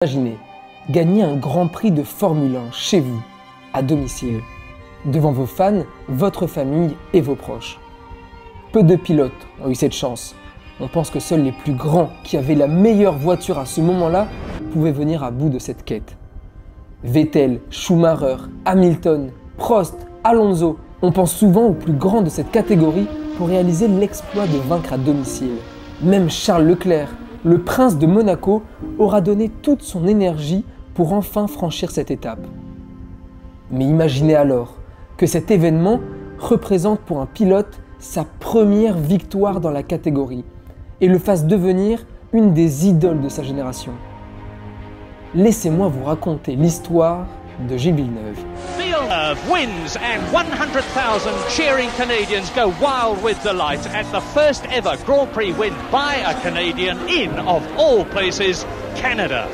Imaginez, gagner un Grand Prix de Formule 1 chez vous, à domicile, devant vos fans, votre famille et vos proches. Peu de pilotes ont eu cette chance. On pense que seuls les plus grands, qui avaient la meilleure voiture à ce moment-là, pouvaient venir à bout de cette quête. Vettel, Schumacher, Hamilton, Prost, Alonso, on pense souvent aux plus grands de cette catégorie pour réaliser l'exploit de vaincre à domicile. Même Charles Leclerc, le prince de Monaco, aura donné toute son énergie pour enfin franchir cette étape. Mais imaginez alors que cet événement représente pour un pilote sa première victoire dans la catégorie et le fasse devenir une des idoles de sa génération. Laissez-moi vous raconter l'histoire de Gilles Villeneuve. Villeneuve wins and 100,000 cheering Canadians go wild with delight at the first ever Grand Prix win by a Canadian in, of all places, Canada.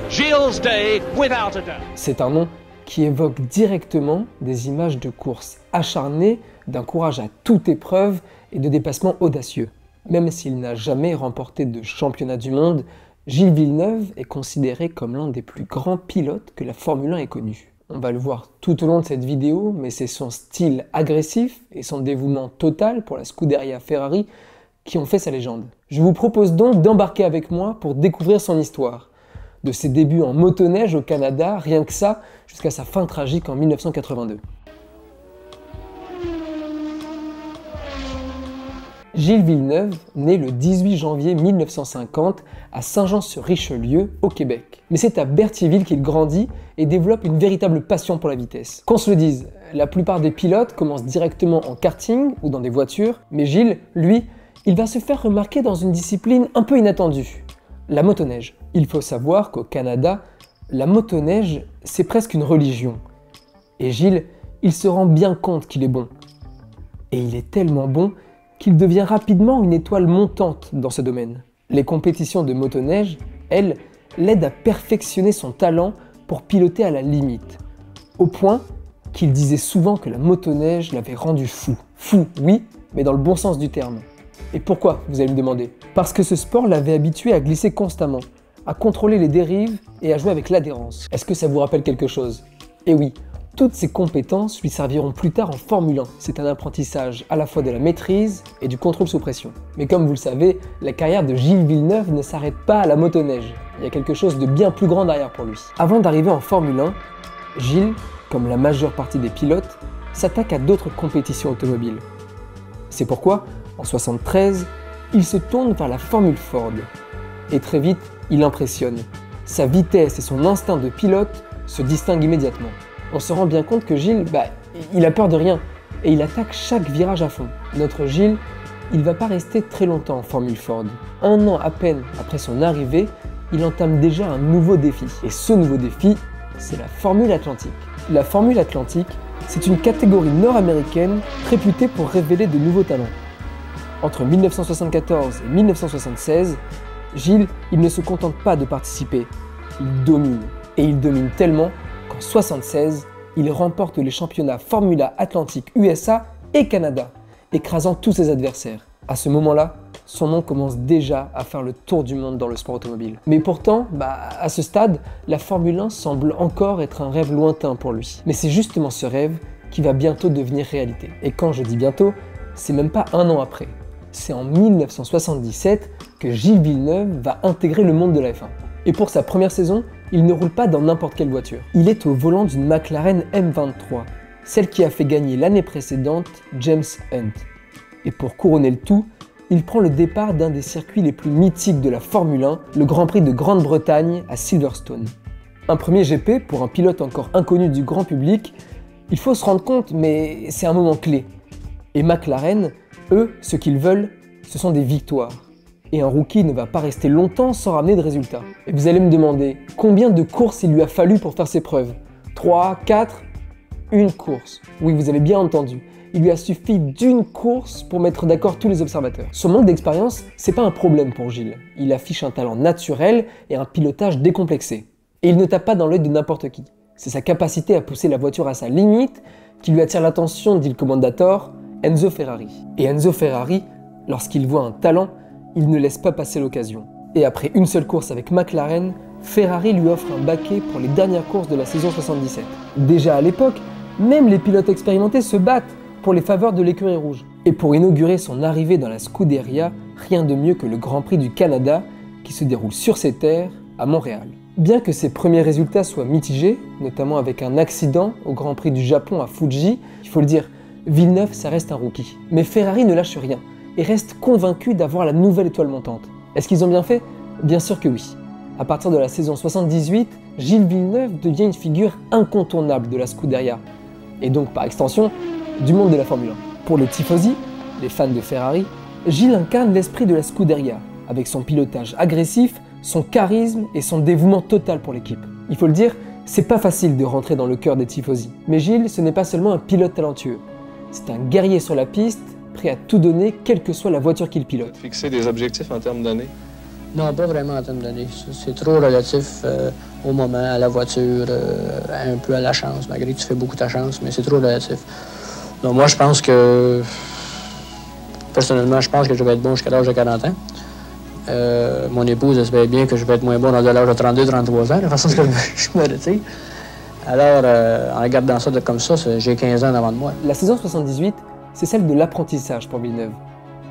Gilles Day without a doubt. C'est un nom qui évoque directement des images de courses acharnées, d'un courage à toute épreuve et de dépassements audacieux. Même s'il n'a jamais remporté de championnat du monde, Gilles Villeneuve est considéré comme l'un des plus grands pilotes que la Formule 1 ait connu. On va le voir tout au long de cette vidéo, mais c'est son style agressif et son dévouement total pour la Scuderia Ferrari qui ont fait sa légende. Je vous propose donc d'embarquer avec moi pour découvrir son histoire. De ses débuts en motoneige au Canada, rien que ça, jusqu'à sa fin tragique en 1982. Gilles Villeneuve naît le 18 janvier 1950 à Saint-Jean-sur-Richelieu, au Québec. Mais c'est à Berthierville qu'il grandit et développe une véritable passion pour la vitesse. Qu'on se le dise, la plupart des pilotes commencent directement en karting ou dans des voitures, mais Gilles, lui, il va se faire remarquer dans une discipline un peu inattendue, la motoneige. Il faut savoir qu'au Canada, la motoneige, c'est presque une religion. Et Gilles, il se rend bien compte qu'il est bon. Et il est tellement bon qu'il devient rapidement une étoile montante dans ce domaine. Les compétitions de motoneige, elles, l'aident à perfectionner son talent pour piloter à la limite, au point qu'il disait souvent que la motoneige l'avait rendu fou. Fou, oui, mais dans le bon sens du terme. Et pourquoi, vous allez me demander? Parce que ce sport l'avait habitué à glisser constamment, à contrôler les dérives et à jouer avec l'adhérence. Est-ce que ça vous rappelle quelque chose? Eh oui, toutes ces compétences lui serviront plus tard en Formule 1. C'est un apprentissage à la fois de la maîtrise et du contrôle sous pression. Mais comme vous le savez, la carrière de Gilles Villeneuve ne s'arrête pas à la motoneige. Il y a quelque chose de bien plus grand derrière pour lui. Avant d'arriver en Formule 1, Gilles, comme la majeure partie des pilotes, s'attaque à d'autres compétitions automobiles. C'est pourquoi, en 1973, il se tourne vers la Formule Ford. Et très vite, il impressionne. Sa vitesse et son instinct de pilote se distinguent immédiatement. On se rend bien compte que Gilles, il a peur de rien et il attaque chaque virage à fond. Notre Gilles, il va pas rester très longtemps en Formule Ford. Un an à peine après son arrivée, il entame déjà un nouveau défi. Et ce nouveau défi, c'est la Formule Atlantique. La Formule Atlantique, c'est une catégorie nord-américaine réputée pour révéler de nouveaux talents. Entre 1974 et 1976, Gilles, il ne se contente pas de participer, il domine. Et il domine tellement qu'en 1976, il remporte les championnats Formula Atlantique USA et Canada, écrasant tous ses adversaires. À ce moment-là, son nom commence déjà à faire le tour du monde dans le sport automobile. Mais pourtant, à ce stade, la Formule 1 semble encore être un rêve lointain pour lui. Mais c'est justement ce rêve qui va bientôt devenir réalité. Et quand je dis bientôt, c'est même pas un an après. C'est en 1977 que Gilles Villeneuve va intégrer le monde de la F1. Et pour sa première saison, il ne roule pas dans n'importe quelle voiture. Il est au volant d'une McLaren M23, celle qui a fait gagner l'année précédente James Hunt. Et pour couronner le tout, il prend le départ d'un des circuits les plus mythiques de la Formule 1, le Grand Prix de Grande-Bretagne à Silverstone. Un premier GP pour un pilote encore inconnu du grand public, il faut se rendre compte, mais c'est un moment clé. Et McLaren, eux, ce qu'ils veulent, ce sont des victoires. Et un rookie ne va pas rester longtemps sans ramener de résultats. Et vous allez me demander, combien de courses il lui a fallu pour faire ses preuves? 3, 4, une course. Oui, vous avez bien entendu. Il lui a suffi d'une course pour mettre d'accord tous les observateurs. Son manque d'expérience, c'est pas un problème pour Gilles. Il affiche un talent naturel et un pilotage décomplexé. Et il ne tape pas dans l'œil de n'importe qui. C'est sa capacité à pousser la voiture à sa limite qui lui attire l'attention, dit le commendateur, Enzo Ferrari. Et Enzo Ferrari, lorsqu'il voit un talent, il ne laisse pas passer l'occasion. Et après une seule course avec McLaren, Ferrari lui offre un baquet pour les dernières courses de la saison 77. Déjà à l'époque, même les pilotes expérimentés se battent pour les faveurs de l'écurie rouge. Et pour inaugurer son arrivée dans la Scuderia, rien de mieux que le Grand Prix du Canada qui se déroule sur ses terres à Montréal. Bien que ses premiers résultats soient mitigés, notamment avec un accident au Grand Prix du Japon à Fuji, il faut le dire, Villeneuve, ça reste un rookie. Mais Ferrari ne lâche rien et reste convaincu d'avoir la nouvelle étoile montante. Est-ce qu'ils ont bien fait? Bien sûr que oui. À partir de la saison 78, Gilles Villeneuve devient une figure incontournable de la Scuderia, et donc par extension, du monde de la Formule 1. Pour les tifosi, les fans de Ferrari, Gilles incarne l'esprit de la Scuderia, avec son pilotage agressif, son charisme et son dévouement total pour l'équipe. Il faut le dire, c'est pas facile de rentrer dans le cœur des tifosi. Mais Gilles, ce n'est pas seulement un pilote talentueux, c'est un guerrier sur la piste, prêt à tout donner, quelle que soit la voiture qu'il pilote. Fixer des objectifs en termes d'années? Non, pas vraiment en termes d'années. C'est trop relatif au moment, à la voiture, un peu à la chance, malgré que tu fais beaucoup ta chance, mais c'est trop relatif. Donc moi, je pense que, personnellement, je pense que je vais être bon jusqu'à l'âge de 40 ans. Mon épouse espère bien que je vais être moins bon dans l'âge de 32-33 ans, de façon que je me retire. Alors, en regardant ça comme ça, j'ai 15 ans avant de moi. La saison 78, c'est celle de l'apprentissage pour Villeneuve.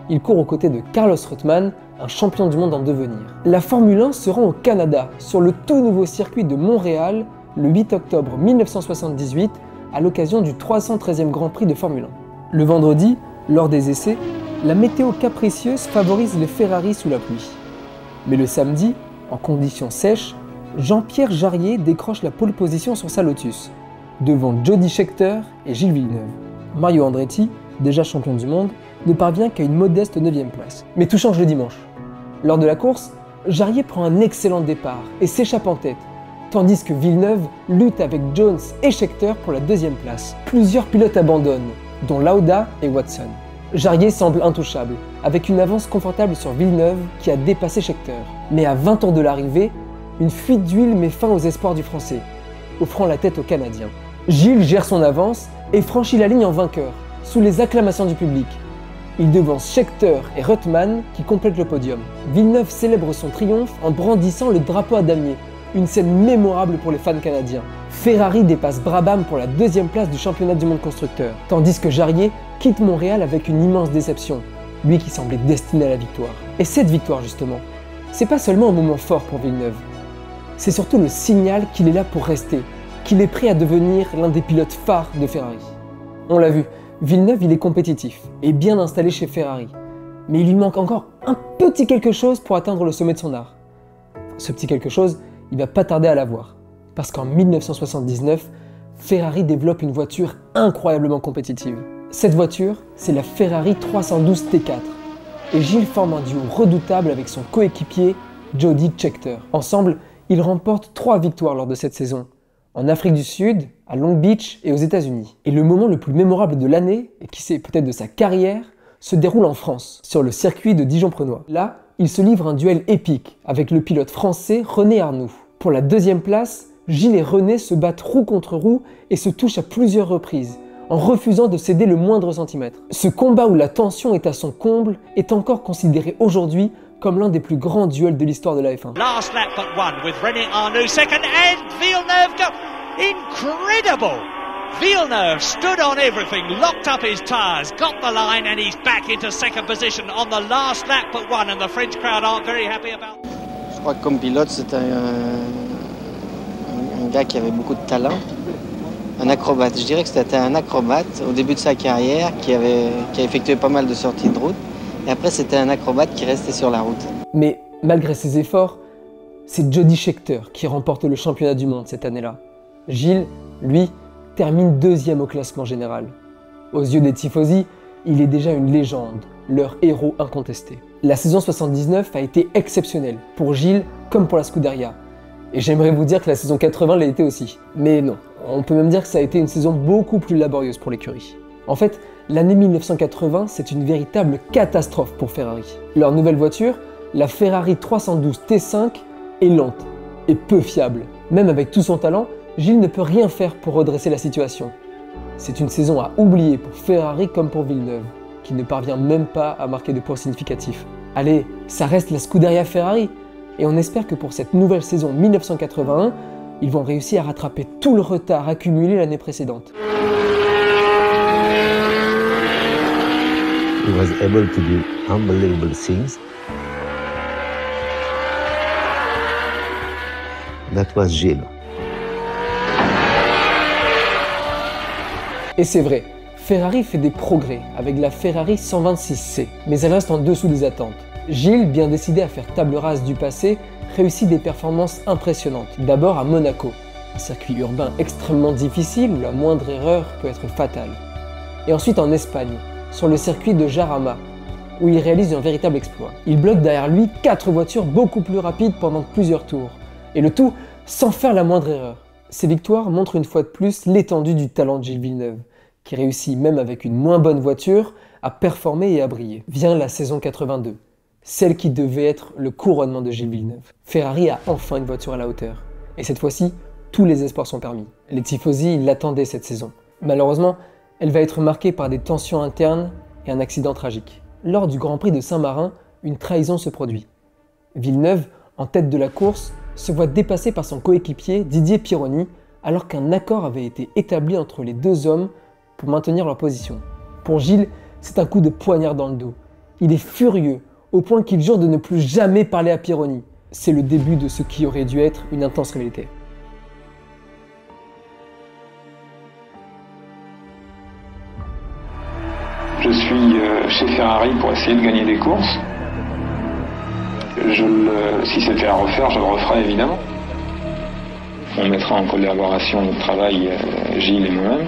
Il court aux côtés de Carlos Reutemann, un champion du monde en devenir. La Formule 1 se rend au Canada, sur le tout nouveau circuit de Montréal, le 8 octobre 1978, à l'occasion du 313e Grand Prix de Formule 1. Le vendredi, lors des essais, la météo capricieuse favorise les Ferrari sous la pluie. Mais le samedi, en conditions sèches, Jean-Pierre Jarier décroche la pole position sur sa Lotus, devant Jody Scheckter et Gilles Villeneuve. Mario Andretti, déjà champion du monde, ne parvient qu'à une modeste 9e place. Mais tout change le dimanche. Lors de la course, Jarier prend un excellent départ et s'échappe en tête, tandis que Villeneuve lutte avec Jones et Scheckter pour la 2e place. Plusieurs pilotes abandonnent, dont Lauda et Watson. Jarier semble intouchable, avec une avance confortable sur Villeneuve qui a dépassé Scheckter. Mais à 20 tours de l'arrivée, une fuite d'huile met fin aux espoirs du Français, offrant la tête aux Canadiens. Gilles gère son avance et franchit la ligne en vainqueur, sous les acclamations du public. Il devance Scheckter et Reutemann qui complètent le podium. Villeneuve célèbre son triomphe en brandissant le drapeau à damier, une scène mémorable pour les fans canadiens. Ferrari dépasse Brabham pour la 2e place du championnat du monde constructeur, tandis que Jarier quitte Montréal avec une immense déception, lui qui semblait destiné à la victoire. Et cette victoire justement, c'est pas seulement un moment fort pour Villeneuve, c'est surtout le signal qu'il est là pour rester, qu'il est prêt à devenir l'un des pilotes phares de Ferrari. On l'a vu, Villeneuve il est compétitif et bien installé chez Ferrari, mais il lui manque encore un petit quelque chose pour atteindre le sommet de son art. Ce petit quelque chose, il va pas tarder à l'avoir, parce qu'en 1979, Ferrari développe une voiture incroyablement compétitive. Cette voiture, c'est la Ferrari 312 T4, et Gilles forme un duo redoutable avec son coéquipier Jody Scheckter. Ensemble, ils remportent 3 victoires lors de cette saison, en Afrique du Sud, à Long Beach et aux États-Unis. Et le moment le plus mémorable de l'année, et qui sait peut-être de sa carrière, se déroule en France, sur le circuit de Dijon-Prenois. Là, il se livre un duel épique avec le pilote français René Arnoux. Pour la 2e place, Gilles et René se battent roue contre roue et se touchent à plusieurs reprises, en refusant de céder le moindre centimètre. Ce combat où la tension est à son comble est encore considéré aujourd'hui comme l'un des plus grands duels de l'histoire de la F1. Last lap but one with René Arnoux second and Villeneuve go. Incredible! Villeneuve stood on everything, locked up his tyres, got the line and he's back into second position on the last lap but one and the French crowd aren't very happy about it. Je crois que comme pilote, c'était un gars qui avait beaucoup de talent, un acrobate. Je dirais que c'était un acrobate au début de sa carrière qui a effectué pas mal de sorties de route. Et après, c'était un acrobate qui restait sur la route. Mais malgré ses efforts, c'est Jody Scheckter qui remporte le championnat du monde cette année-là. Gilles, lui, termine 2e au classement général. Aux yeux des tifosi, il est déjà une légende, leur héros incontesté. La saison 79 a été exceptionnelle, pour Gilles comme pour la Scuderia. Et j'aimerais vous dire que la saison 80 l'a été aussi. Mais non, on peut même dire que ça a été une saison beaucoup plus laborieuse pour l'écurie. En fait, l'année 1980, c'est une véritable catastrophe pour Ferrari. Leur nouvelle voiture, la Ferrari 312 T5, est lente et peu fiable. Même avec tout son talent, Gilles ne peut rien faire pour redresser la situation. C'est une saison à oublier pour Ferrari comme pour Villeneuve, qui ne parvient même pas à marquer de points significatifs. Allez, ça reste la Scuderia Ferrari, Et on espère que pour cette nouvelle saison 1981, ils vont réussir à rattraper tout le retard accumulé l'année précédente. He was able to do unbelievable things. That was Gilles. Et c'est vrai, Ferrari fait des progrès avec la Ferrari 126C, mais elle reste en dessous des attentes. Gilles, bien décidé à faire table rase du passé, réussit des performances impressionnantes. D'abord à Monaco, un circuit urbain extrêmement difficile où la moindre erreur peut être fatale. Et ensuite en Espagne, sur le circuit de Jarama, où il réalise un véritable exploit. Il bloque derrière lui 4 voitures beaucoup plus rapides pendant plusieurs tours, et le tout sans faire la moindre erreur. Ces victoires montrent une fois de plus l'étendue du talent de Gilles Villeneuve, qui réussit même avec une moins bonne voiture à performer et à briller. Vient la saison 82. Celle qui devait être le couronnement de Gilles Villeneuve. Ferrari a enfin une voiture à la hauteur. Et cette fois-ci, tous les espoirs sont permis. Les tifosi l'attendaient cette saison. Malheureusement, elle va être marquée par des tensions internes et un accident tragique. Lors du Grand Prix de Saint-Marin, une trahison se produit. Villeneuve, en tête de la course, se voit dépassé par son coéquipier Didier Pironi, alors qu'un accord avait été établi entre les deux hommes pour maintenir leur position. Pour Gilles, c'est un coup de poignard dans le dos. Il est furieux, au point qu'il jure de ne plus jamais parler à Pironi. C'est le début de ce qui aurait dû être une intense rivalité. Je suis chez Ferrari pour essayer de gagner des courses. Si c'était à refaire, je le referais évidemment. On mettra en collaboration notre travail, Gilles et moi-même,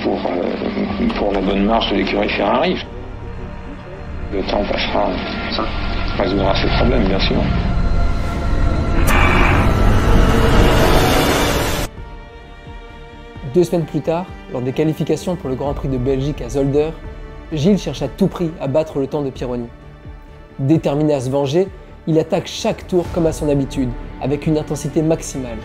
pour la bonne marche de l'écurie Ferrari. Le temps passera, ça résoudra ces problèmes, bien sûr. Deux semaines plus tard, lors des qualifications pour le Grand Prix de Belgique à Zolder, Gilles cherche à tout prix à battre le temps de Pironi. Déterminé à se venger, il attaque chaque tour comme à son habitude, avec une intensité maximale.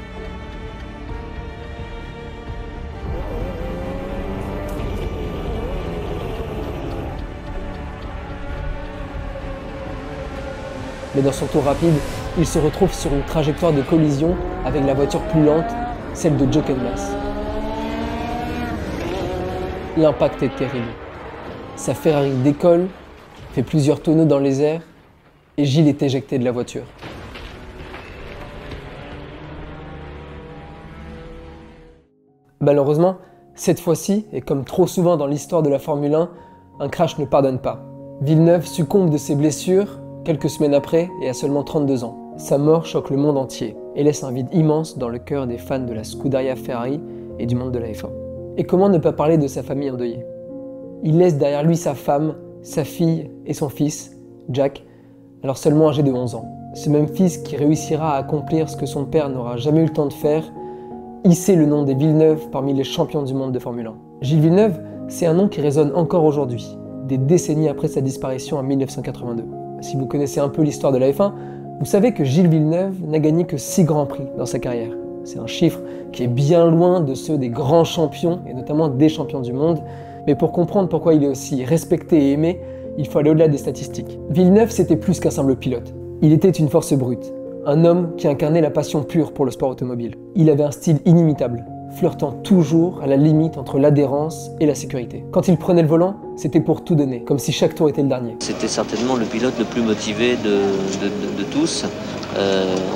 Mais dans son tour rapide, il se retrouve sur une trajectoire de collision avec la voiture plus lente, celle de Jochen Mass. L'impact est terrible. Sa Ferrari décolle, fait plusieurs tonneaux dans les airs, et Gilles est éjecté de la voiture. Malheureusement, cette fois-ci, et comme trop souvent dans l'histoire de la Formule 1, un crash ne pardonne pas. Villeneuve succombe de ses blessures quelques semaines après et à seulement 32 ans. Sa mort choque le monde entier et laisse un vide immense dans le cœur des fans de la Scuderia Ferrari et du monde de la F1. Et comment ne pas parler de sa famille endeuillée? Il laisse derrière lui sa femme, sa fille et son fils, Jack, alors seulement âgé de 11 ans. Ce même fils qui réussira à accomplir ce que son père n'aura jamais eu le temps de faire, hisser le nom des Villeneuve parmi les champions du monde de Formule 1. Gilles Villeneuve, c'est un nom qui résonne encore aujourd'hui, des décennies après sa disparition en 1982. Si vous connaissez un peu l'histoire de la F1, vous savez que Gilles Villeneuve n'a gagné que 6 grands prix dans sa carrière. C'est un chiffre qui est bien loin de ceux des grands champions, et notamment des champions du monde. Mais pour comprendre pourquoi il est aussi respecté et aimé, il faut aller au-delà des statistiques. Villeneuve, c'était plus qu'un simple pilote. Il était une force brute, un homme qui incarnait la passion pure pour le sport automobile. Il avait un style inimitable, flirtant toujours à la limite entre l'adhérence et la sécurité. Quand il prenait le volant, c'était pour tout donner, comme si chaque tour était le dernier. C'était certainement le pilote le plus motivé de tous,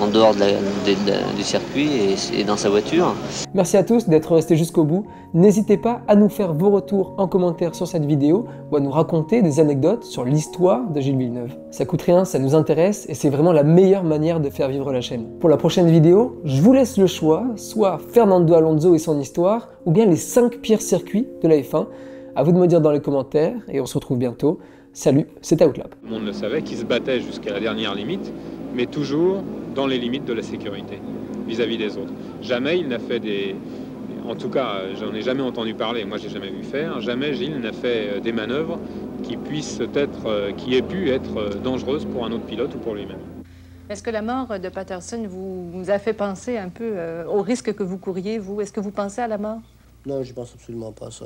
en dehors du circuit et dans sa voiture. Merci à tous d'être restés jusqu'au bout. N'hésitez pas à nous faire vos retours en commentaire sur cette vidéo ou à nous raconter des anecdotes sur l'histoire de Gilles Villeneuve. Ça coûte rien, ça nous intéresse et c'est vraiment la meilleure manière de faire vivre la chaîne. Pour la prochaine vidéo, je vous laisse le choix, soit Fernando Alonso et son histoire, ou bien les 5 pires circuits de la F1. À vous de me dire dans les commentaires et on se retrouve bientôt. Salut, c'est Outlap. Tout le monde le savait, qu'il se battait jusqu'à la dernière limite, mais toujours dans les limites de la sécurité vis-à-vis des autres. Jamais il n'a fait des... En tout cas, j'en ai jamais entendu parler, moi j'ai jamais vu faire, jamais Gilles n'a fait des manœuvres qui aient pu être dangereuses pour un autre pilote ou pour lui-même. Est-ce que la mort de Patterson vous a fait penser un peu au risque que vous couriez, vous? Est-ce que vous pensez à la mort? Non, je pense absolument pas à ça.